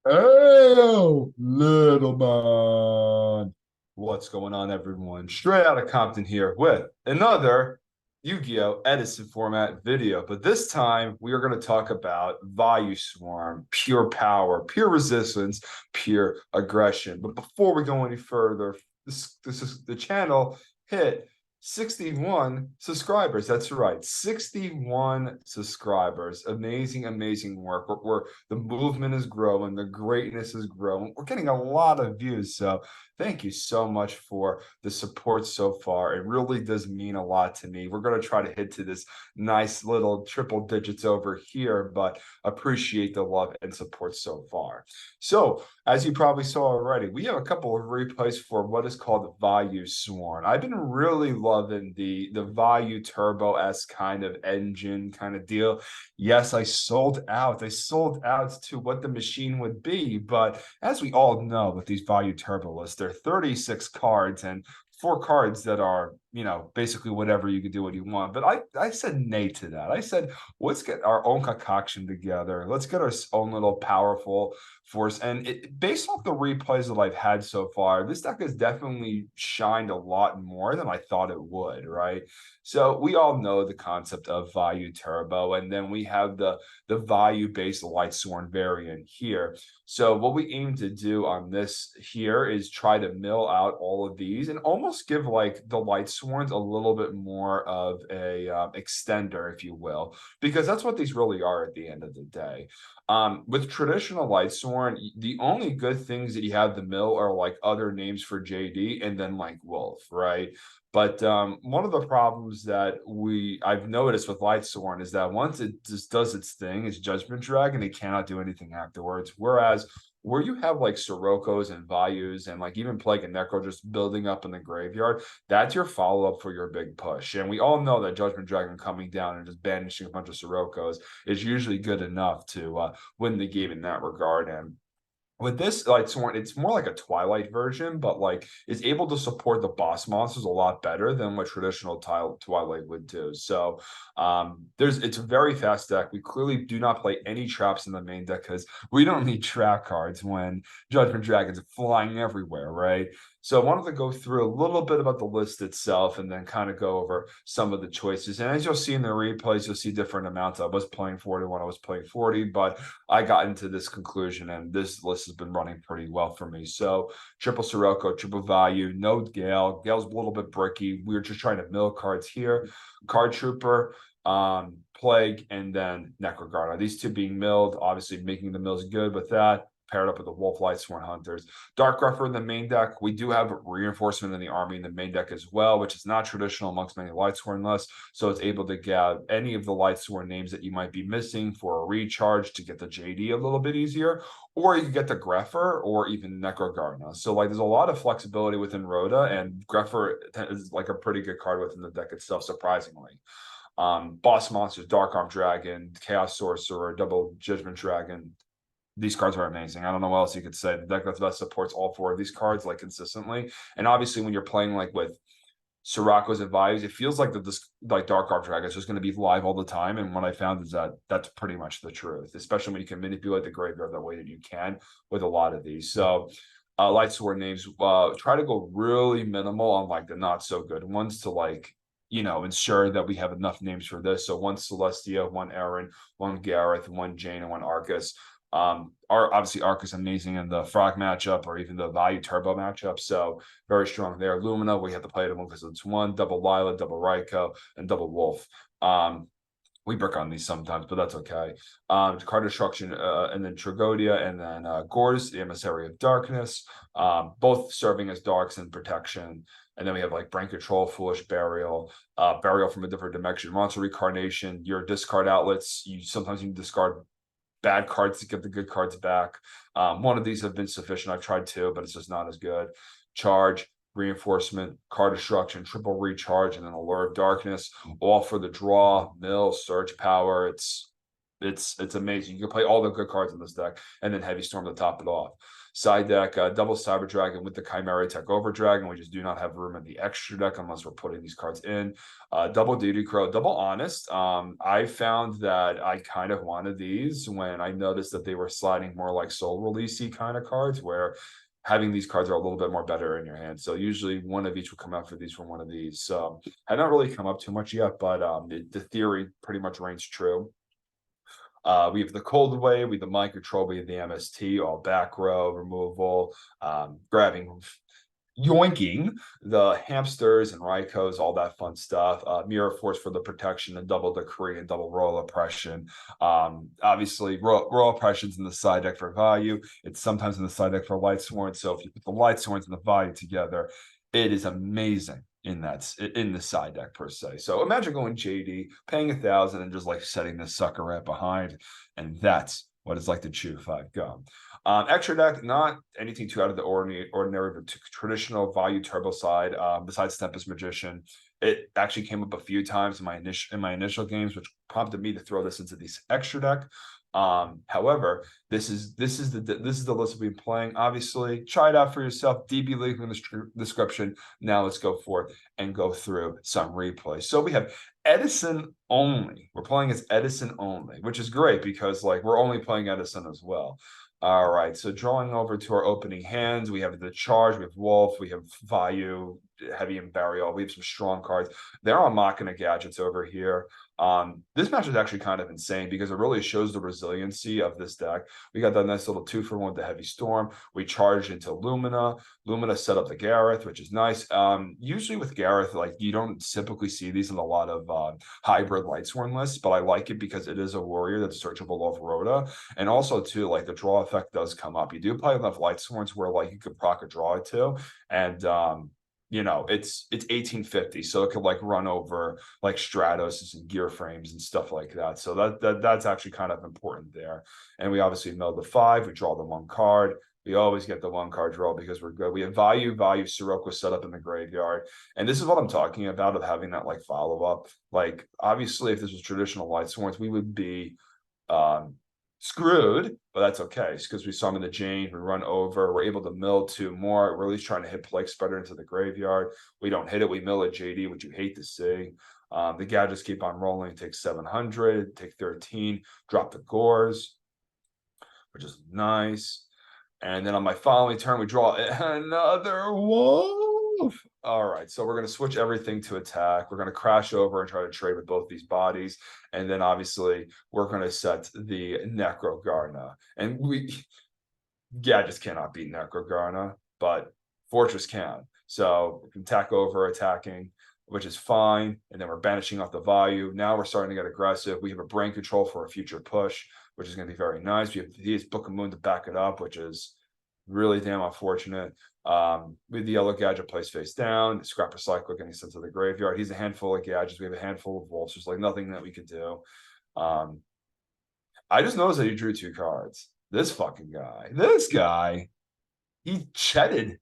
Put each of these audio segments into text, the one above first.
Oh, little man. What's going on, everyone? Straight out of Compton here with another Yu-Gi-Oh! Edison format video. But this time we are going to talk about VayuSworn, pure power, pure resistance, pure aggression. But before we go any further, this is the channel hit 61 subscribers. That's right, 61 subscribers. Amazing, amazing work. The movement is growing, the greatness is growing. We're getting a lot of views. So thank you so much for the support so far. It really does mean a lot to me. We're going to try to hit to this nice little triple digits over here, but appreciate the love and support so far. So as you probably saw already, we have a couple of replays for what is called VayuSworn. I've been really loving the Vayu Turbo-esque kind of engine kind of deal. Yes, I sold out. I sold out to what the machine would be, but as we all know with these Vayu Turbo lists, they're 36 cards and four cards that are, basically whatever you can do what you want. But I said nay to that. I said, let's get our own concoction together. Let's get our own little powerful force. And based off the replays that I've had so far, this deck has definitely shined a lot more than I thought it would, right? So we all know the concept of Vayu Turbo, and then we have the Vayu-based Lightsworn variant here. So what we aim to do on this here is try to mill out all of these and almost give like the Lightsworns a little bit more of a extender, if you will, because that's what these really are at the end of the day. With traditional Lightsworn, the only good things that you have the mill are like other names for JD and then like Wolf, right? But one of the problems that I've noticed with Lightsworn is that once it just does its thing, it's Judgment Dragon, it cannot do anything afterwards. Whereas where you have like Sirokkos and Vayus and like even Plague and Necro just building up in the graveyard, that's your follow-up for your big push. And we all know that Judgment Dragon coming down and just banishing a bunch of Sirokkos is usually good enough to win the game in that regard. And with this like Sworn, it's more like a Twilight version, but like is able to support the boss monsters a lot better than what traditional Twilight would do. So it's a very fast deck. We clearly do not play any traps in the main deck because we don't need trap cards when Judgment Dragons are flying everywhere, right? So I wanted to go through a little bit about the list itself and then kind of go over some of the choices. And as you'll see in the replays, you'll see different amounts. I was playing 40 when I was playing 40, but I got into this conclusion, and this list has been running pretty well for me. So triple Sirocco, triple Value, no Gale. Gale's a little bit bricky. We were just trying to mill cards here. Card Trooper, Plague, and then Necrogarda. These two being milled, obviously making the mills good with that. Paired up with the Wolf Lightsworn Hunters. Dark Gruffer in the main deck. We do have reinforcement in the army in the main deck as well, which is not traditional amongst many Lightsworn lists. So it's able to get any of the Lightsworn names that you might be missing for a recharge to get the JD a little bit easier. Or you can get the Greffer or even Necrogarna. So like there's a lot of flexibility within Rhoda, and Greffer is like a pretty good card within the deck itself, surprisingly. Boss monsters, Dark Arm Dragon, Chaos Sorcerer, Double Judgment Dragon. These cards are amazing. I don't know what else you could say. The deck that's best supports all four of these cards like consistently. And obviously, when you're playing like with Sirokkos and Vayus, it feels like this like Dark Arm Dragon is just going to be live all the time. And what I found is that that's pretty much the truth, especially when you can manipulate the graveyard the way that you can with a lot of these. So light sword names, try to go really minimal on like the not so good ones to like ensure that we have enough names for this. So one Celestia, one Aaron, one Gareth, one Jane, and one Arcus. Obviously Arcus amazing in the Frog matchup or even the Vayu Turbo matchup. So very strong there. Lumina, we have to play it because it's one double Lila, double Raiko, and double Wolf. We brick on these sometimes, but that's okay. Card Destruction, and then Tragodia, and then Gorz, the Emissary of Darkness, both serving as darks and protection. And then we have like Brain Control, Foolish Burial, Burial from a Different Dimension, Monster Reincarnation, your discard outlets. You sometimes you discard bad cards to get the good cards back. One of these have been sufficient. I've tried two, but it's just not as good. Charge, Reinforcement, Card Destruction, Triple Recharge, and then Allure of Darkness, all for the draw, mill, search power. It's It's amazing. You can play all the good cards in this deck, and then Heavy Storm to top it off. Side deck, double Cyber Dragon with the Chimera Tech Over Dragon. We just do not have room in the extra deck unless we're putting these cards in. Double Duty Crow, double Honest. I found that I kind of wanted these when I noticed that they were sliding more like soul releasey kind of cards, where having these cards are a little bit more better in your hand. So usually one of each will come out for these from one of these. So had not really come up too much yet, but the theory pretty much reigns true. We have the Cold Wave, we have the Mind Control, we have the MST, all back row removal, grabbing, yoinking the hamsters and Raikos, all that fun stuff. Mirror Force for the protection, and double Decree and double Royal Oppression. Obviously, Royal Oppression's in the side deck for value. It's sometimes in the side deck for VayuSworn. So if you put the VayuSworns and the value together, it is amazing in the side deck per se. So imagine going JD, paying 1,000 and just like setting this sucker right behind, and that's what it's like to chew 5 gum. Extra deck, not anything too out of the ordinary, but traditional value turbo side. Besides Tempest Magician, it actually came up a few times in my initial games, which prompted me to throw this into this extra deck. However, this is the list we've been playing. Obviously, try it out for yourself. DB link in the description. Now let's go forth and go through some replays. So we have Edison only. We're playing as Edison only, which is great because like we're only playing Edison as well. All right, so drawing over to our opening hands, we have the Charge, we have Wolf, we have Vayu, Heavy and Burial. We have some strong cards. They're on Machina Gadgets over here. This match is actually kind of insane because it really shows the resiliency of this deck. We got that nice little 2-for-1 with the Heavy Storm. We charged into Lumina. Lumina set up the Gareth, which is nice. Usually with Gareth, like you don't typically see these in a lot of hybrid VayuSworn lists, but I like it because it is a warrior that's searchable off Rhoda. And also too, like the draw effect does come up. You do play enough VayuSworns where like you could proc a draw it too. And you know, it's 1850, so it could like run over like Stratos and gear frames and stuff like that. So that's actually kind of important there. And we obviously mill the 5, we draw the 1 card. We always get the 1 card draw because we're good. We have value, Sirocco set up in the graveyard. And this is what I'm talking about of having that like follow-up. Like obviously if this was traditional VayuSworns, we would be screwed, but that's okay because we summon the Jane, we run over, we're able to mill 2 more. We're at least trying to hit Plague Spreader into the graveyard. We don't hit it, we mill a JD, which you hate to see. The gadgets keep on rolling, take 700, take 13, drop the Gores, which is nice. And then on my following turn, we draw another Wolf. All right, so we're going to switch everything to attack. We're going to crash over and try to trade with both these bodies. And then obviously we're going to set the Necro Garna. And just cannot beat Necro Garna, but Fortress can. So we can attack over, attacking, which is fine. And then we're banishing off the value. Now we're starting to get aggressive. We have a brain control for a future push, which is going to be very nice. We have his Book of Moon to back it up, which is really damn unfortunate. With the yellow gadget placed face down, scrap recycle getting sent to the graveyard. He's a handful of gadgets. We have a handful of wolves. There's like nothing that we could do. I just noticed that he drew 2 cards. This fucking guy. This guy. He chatted.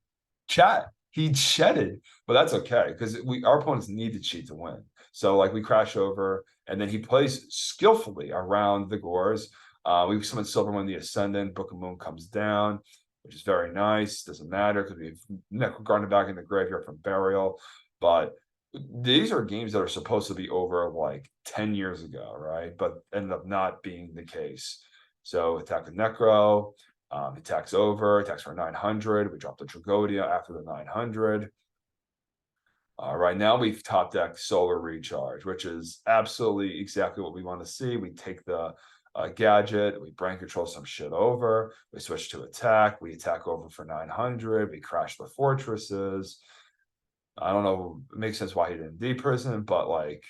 He chatted. But that's okay because our opponents need to cheat to win. So like we crash over, and then he plays skillfully around the Gores. We summon Silverwind the Ascendant. Book of Moon comes down, which is very nice. Doesn't matter because we have Necro Garden back in the graveyard from Burial. But these are games that are supposed to be over like 10 years ago, right? But ended up not being the case. So attack the Necro, attacks over, attacks for 900. We drop the Tragodia after the 900. Right now we've top decked Solar Recharge, which is absolutely exactly what we want to see. We take the gadget, we brain control some shit over, we switch to attack, we attack over for 900, we crash the fortresses. I don't know, it makes sense why he didn't deprison, but like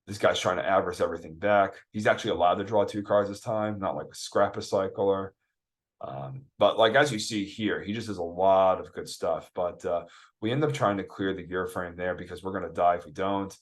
this guy's trying to avarice everything back. He's actually allowed to draw 2 cards this time, not like a scrap recycler. But like as you see here, he just has a lot of good stuff. But we end up trying to clear the gear frame there because we're going to die if we don't.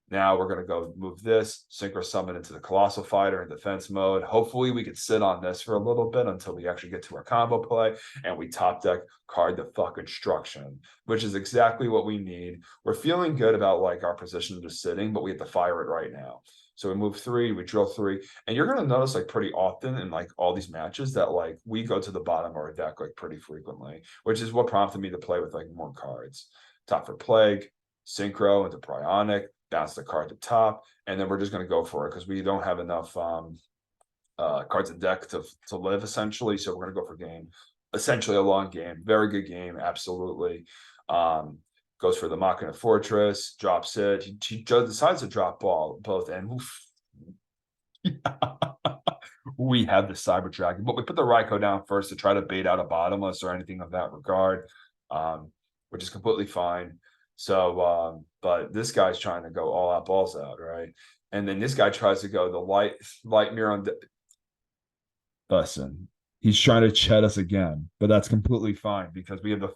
Now we're going to go move this, synchro summon into the Colossal Fighter in defense mode. Hopefully we could sit on this for a little bit until we actually get to our combo play, and we top deck card the fuck instruction, which is exactly what we need. We're feeling good about like our position just sitting, but we have to fire it right now. So we move 3, we drill 3, and you're gonna notice like pretty often in like all these matches that like we go to the bottom of our deck like pretty frequently, which is what prompted me to play with like more cards. Top for Plague, Synchro into Pryonic, bounce the card to top, and then we're just gonna go for it because we don't have enough cards in deck to live essentially. So we're gonna go for game. Essentially a long game, very good game, absolutely. Goes for the Machina Fortress, drops it. He decides to drop both, and we have the Cyber Dragon, but we put the Raikou down first to try to bait out a bottomless or anything of that regard, which is completely fine. So, but this guy's trying to go all out, balls out, right? And then this guy tries to go the light mirror on. Listen, he's trying to chat us again, but that's completely fine because we have the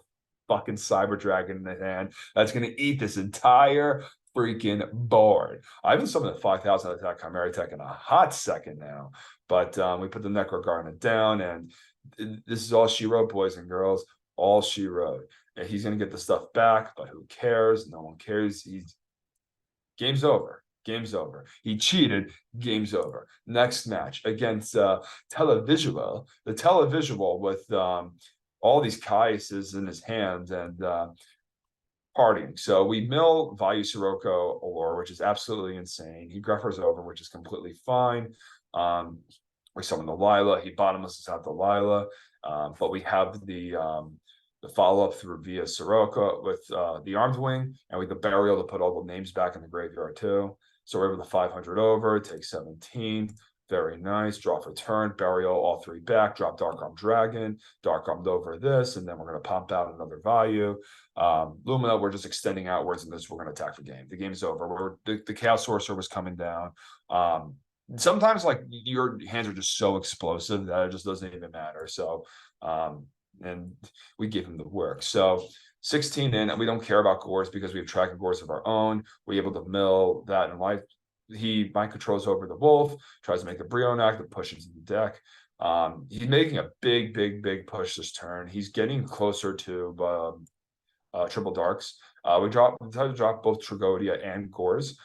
fucking Cyber Dragon in the hand that's going to eat this entire freaking board. I haven't summoned a 5,000 attack Chimera Tech in a hot second now, but we put the Necro Garnet down, and this is all she wrote, boys and girls, all she wrote. And he's going to get the stuff back, but who cares? No one cares. Game's over. Game's over. He cheated. Game's over. Next match against Televisual. The Televisual with all these Kaises in his hands and partying. So we mill VayuSworn or, which is absolutely insane. He Greffers over, which is completely fine. We summon the Lila. He bottomlesses out the Lila. But we have the follow-up through via Soroka with the Armed Wing, and we the Burial to put all the names back in the graveyard too. So we're able to 500 over, take 17. Very nice. Draw for turn, Burial, all 3 back, drop Dark Arm Dragon, Dark Armed over this, and then we're going to pump out another value. Lumina, we're just extending outwards, and this we're going to attack for game. The game's over. The Chaos Sorcerer was coming down. Sometimes like your hands are just so explosive that it just doesn't even matter. So and we give him the work. So 16 in, and we don't care about Gores because we have tracking Gores of our own. We're able to mill that, and like he mind controls over the Wolf, tries to make a Brionac that pushes in the deck. He's making a big push this turn. He's getting closer to triple darks. We try to drop both Tragodia and Gores,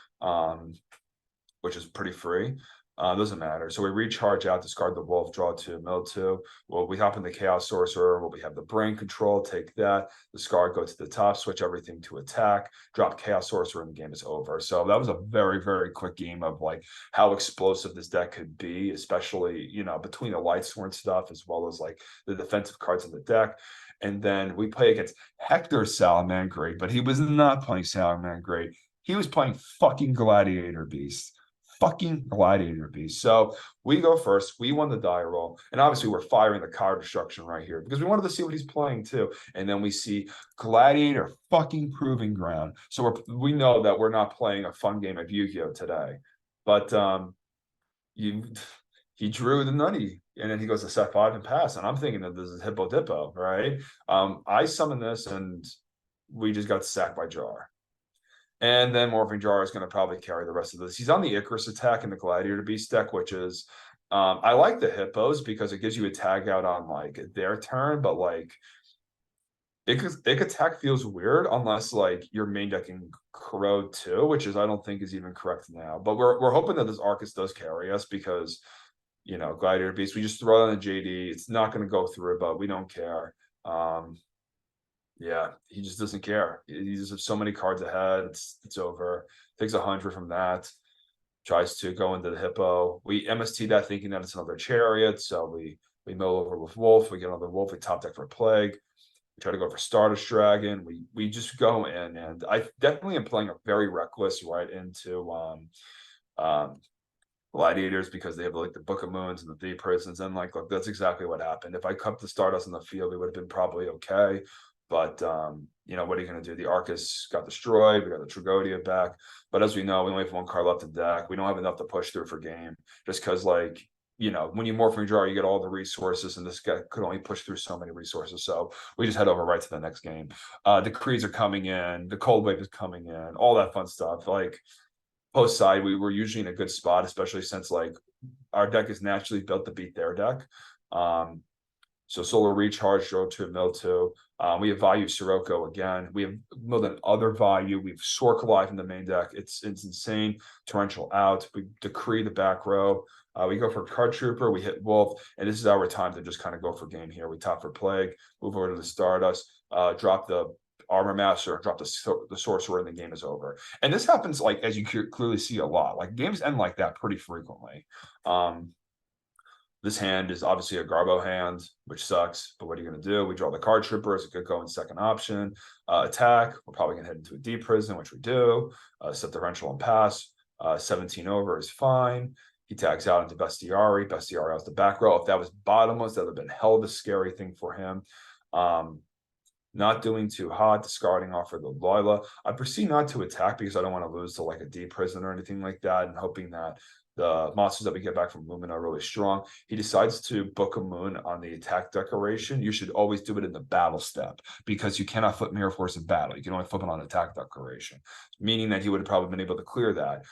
which is pretty free. Doesn't matter. So we recharge out, discard the Wolf, draw 2, mill 2. Well, we hop in the Chaos Sorcerer. Well, we have the Brain Control, take that, discard, go to the top, switch everything to attack, drop Chaos Sorcerer, and the game is over. So that was a very quick game of like how explosive this deck could be, especially, you know, between the VayuSworn stuff as well as like the defensive cards in the deck. And then we play against Hector Salamangreat, but he was not playing Salamangreat. He was playing fucking Gladiator Beast. Fucking Gladiator Beast. So we go first. We won the die roll, and obviously we're firing the card destruction right here because we wanted to see what he's playing too. And then we see Gladiator fucking Proving Ground. So we know that we're not playing a fun game of Yu-Gi-Oh today, but he drew the nutty, and then he goes to set 5 and pass, and I'm thinking that this is Hippo Dippo, right? I summon this, and we just got sacked by Jar. And then Morphing Jar is going to probably carry the rest of this. He's on the Icarus attack in the Gladiator Beast deck, which is, I like the Hippos because it gives you a tag out on like their turn, but like Ick attack feels weird unless like your main decking Corrode too, which is I don't think is even correct now. But we're hoping that this Arcus does carry us because, you know, Gladiator Beast, we just throw it on the JD. It's not going to go through, but we don't care. Yeah, he just doesn't care. He just has so many cards ahead. It's over. Takes 100 from that. Tries to go into the Hippo. We MST that thinking that it's another Chariot. So we mill over with Wolf. We get another Wolf. We top deck for Plague. We try to go for Stardust Dragon. We just go in, and I definitely am playing a very reckless right into Gladiators because they have like the Book of Moons and the Three Prisons, and like look, that's exactly what happened. If I kept the Stardust in the field, we would have been probably okay. But you know, what are you going to do? The Arcus got destroyed. We got the Tragodia back. But as we know, we only have 1 card left in deck. We don't have enough to push through for game. Just because, like, you know, when you Morphing Jar, you get all the resources, and this guy could only push through so many resources. So we just head over right to the next game. The Creeds are coming in. The Cold Wave is coming in. All that fun stuff. Like, post side, we were usually in a good spot, especially since, like, our deck is naturally built to beat their deck. So Solar Recharge, draw 2, mill 2. We have Vayu Sirocco again. We have milled an other Vayu. We have Sork Alive in the main deck. It's insane. Torrential out. We decree the back row. We go for Card Trooper. We hit Wolf. And this is our time to just kind of go for game here. We top for Plague. Move over to the Stardust. Drop the Armor Master. Drop the Sorcerer, and the game is over. And this happens, like, as you clearly see a lot. Like, games end like that pretty frequently. This hand is obviously a Garbo hand, which sucks, but what are you going to do? We draw the Card Trooper as a good going second option. Attack, we're probably going to head into a deep prison, which we do. Set the Torrential and pass. 17 over is fine. He tags out into Bestiari. Bestiari has the back row. If that was bottomless, that would have been hell of a scary thing for him. Not doing too hot, discarding off for the Lila. I proceed not to attack because I don't want to lose to like a deep prison or anything like that, and hoping that the monsters that we get back from Lumen are really strong. He decides to book a moon on the attack decoration. You should always do it in the battle step because you cannot flip Mirror Force in battle. You can only flip it on attack decoration, meaning that he would have probably been able to clear that.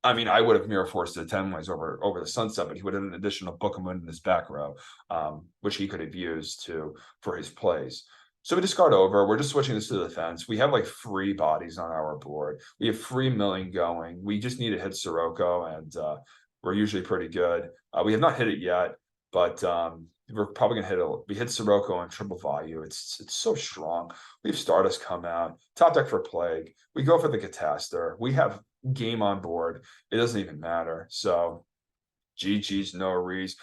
I mean, I would have Mirror Forced the 10 ways over the sunset, but he would have an additional book a moon in his back row, which he could have used for his plays. So we discard over. We're just switching this to the defense. We have like 3 bodies on our board. We have 3 milling going. We just need to hit Sirocco, and we're usually pretty good. We have not hit it yet, but we're probably gonna hit it. We hit Sirocco and triple Vayu. It's so strong. We have Stardust come out. Top deck for Plague. We go for the Cataster. We have game on board. It doesn't even matter. So GG's, no rees.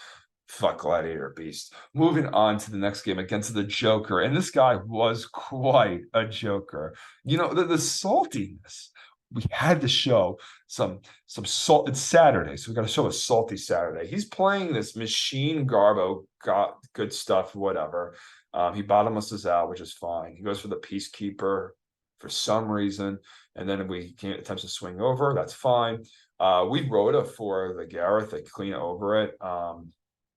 Fuck Gladiator Beast. Moving on to the next game against the Joker. And this guy was quite a Joker. You know, the saltiness. We had to show some salt. It's Saturday, so we got to show a salty Saturday. He's playing this Machine Garbo, got good stuff, whatever. He bottomlesses out, which is fine. He goes for the Peacekeeper for some reason, and then we can't attempt to swing over. That's fine. We Rhoda for the Gareth, they clean over it.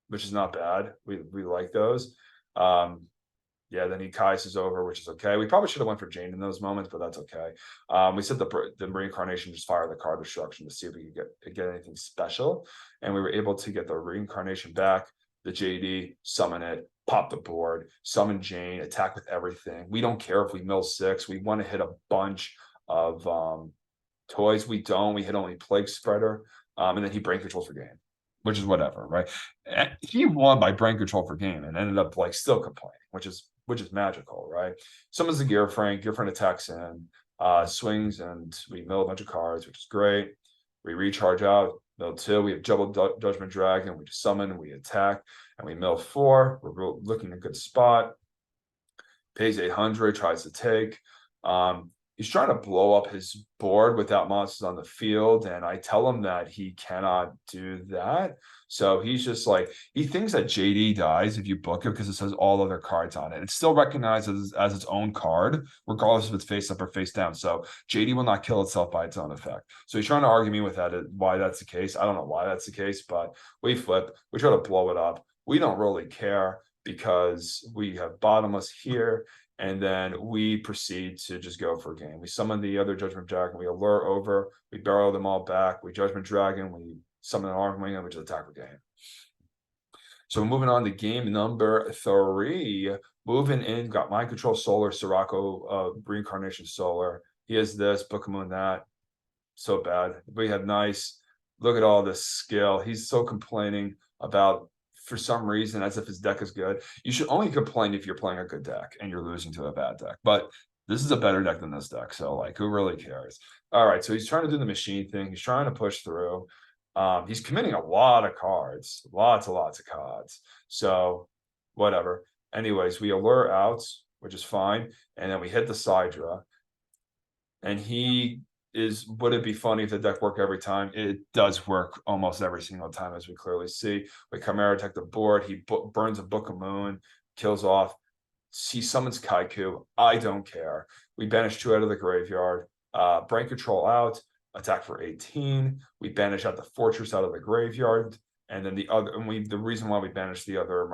Which is not bad. We like those. Yeah, then he Kai's over, which is okay. We probably should have went for Jane in those moments, but that's okay. We said the reincarnation, just fire the card destruction to see if we could get anything special. And we were able to get the reincarnation back, the JD, summon it, pop the board, summon Jane, attack with everything. We don't care if we mill 6. We want to hit a bunch of toys. We don't. We hit only Plague Spreader. And then he brain controls for game, which is whatever, right? And he won by brain control for game and ended up like still complaining, which is magical, right? Summons the Gear Frank attacks in, swings, and we mill a bunch of cards, which is great. We recharge out, mill 2. We have double Judgment Dragon. We just summon, we attack, and we mill 4. We're looking in a good spot. Pays 800, tries to take. He's trying to blow up his board without monsters on the field, and I tell him that he cannot do that. So he's just like, he thinks that JD dies if you book it because it says all other cards on it. It's still recognized as its own card, regardless if it's face up or face down. So JD will not kill itself by its own effect. So he's trying to argue me with that, why that's the case. I don't know why that's the case, but we flip. We try to blow it up. We don't really care because we have bottomless here. And then we proceed to just go for a game. We summon the other Judgment Dragon. We allure over. We barrel them all back. We Judgment Dragon. We summon an Arm Wing, and we just attack for game. So moving on to game number 3. Moving in, got Mind Control Solar, Sirocco, Reincarnation Solar. He has this, Book of Moon that. So bad. We have nice. Look at all this skill. He's so complaining about, for some reason, as if his deck is good. You should only complain if you're playing a good deck and you're losing to a bad deck. But this is a better deck than this deck, so like, who really cares? All right, so he's trying to do the machine thing. He's trying to push through. He's committing a lot of cards, lots of cards. So whatever. Anyways, we allure out, which is fine, and then we hit the Sidra, and he would it be funny if the deck worked every time? It does work almost every single time, as we clearly see. We Chimera attack the board. He burns a Book of Moon, kills off. He summons Kaiku. I don't care. We banish 2 out of the graveyard. Brain control out. Attack for 18. We banish out the Fortress out of the graveyard, and then the reason why we banish the other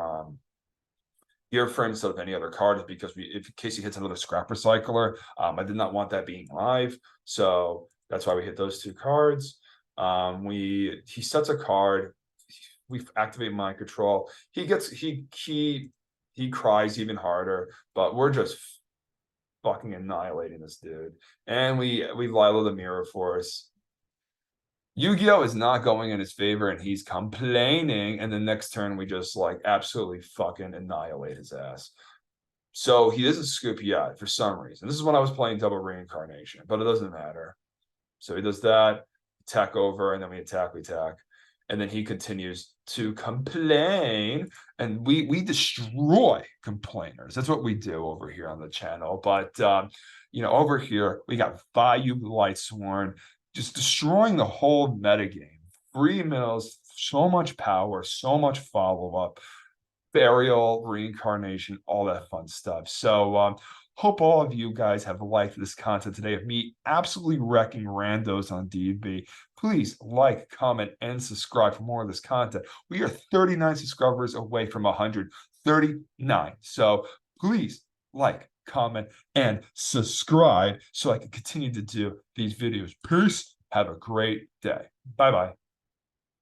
Earframe instead of any other card is because in case he hits another Scrap Recycler, I did not want that being live, so that's why we hit those 2 cards. He sets a card. we activate mind control. He cries even harder, but we're just fucking annihilating this dude. And we Lilo the Mirror Force. Yugioh is not going in his favor, and he's complaining. And the next turn, we just like absolutely fucking annihilate his ass. So he doesn't scoop yet for some reason. This is when I was playing double reincarnation, but it doesn't matter. So he does that, attack over, and then we attack, and then he continues to complain, and we destroy complainers. That's what we do over here on the channel. But over here we got VayuSworn just destroying the whole metagame. Free mills, so much power, so much follow-up, burial, reincarnation, all that fun stuff. So hope all of you guys have liked this content today of me absolutely wrecking randos on DB. Please like, comment, and subscribe for more of this content. We are 39 subscribers away from 139. So please like, comment, and subscribe so I can continue to do these videos. Peace. Have a great day. Bye-bye.